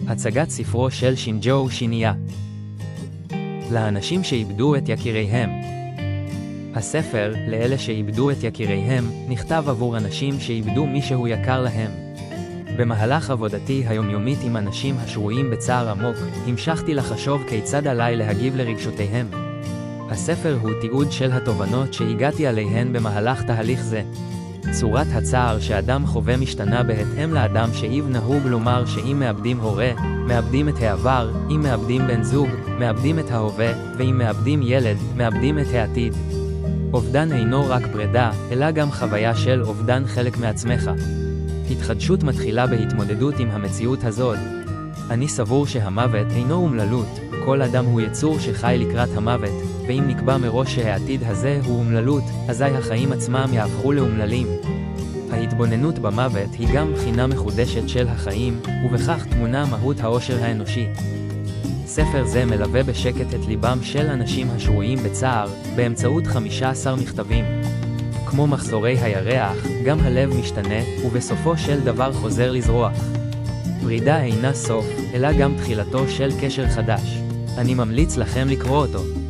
הצגת ספרו של שינג'ו שינייה. לאנשים שאיבדו את יקיריהם. הספר, לאלה שאיבדו את יקיריהם, נכתב עבור אנשים שאיבדו מישהו יקר להם. במהלך עבודתי היומיומית עם אנשים השרויים בצער עמוק, המשכתי לחשוב כיצד עליי להגיב לרגשותיהם. הספר הוא תיעוד של התובנות שהגעתי עליהן במהלך תהליך זה. צורת הצער שאדם חווה משתנה בהתאם לאדם שאיב נהוג לומר שאם מאבדים הורה, מאבדים את העבר, אם מאבדים בן זוג, מאבדים את ההווה, ואם מאבדים ילד, מאבדים את העתיד. אובדן אינו רק פרידה, אלא גם חוויה של אובדן חלק מעצמך. התחדשות מתחילה בהתמודדות עם המציאות הזאת. אני סבור שהמוות אינו אומללות, כל אדם הוא יצור שחי לקראת המוות, ואם נקבע מראש שהעתיד הזה הוא אומללות, אזי החיים עצמם יהפכו לאומללים. ההתבוננות במוות היא גם בחינה מחודשת של החיים, ובכך תמונה מהות האושר האנושי. ספר זה מלווה בשקט את ליבם של אנשים השרויים בצער, באמצעות 15 מכתבים. כמו מחזורי הירח, גם הלב משתנה, ובסופו של דבר חוזר לזרוח. פרידה אינה סוף, אלא גם תחילתו של קשר חדש. אני ממליץ לכם לקרוא אותו.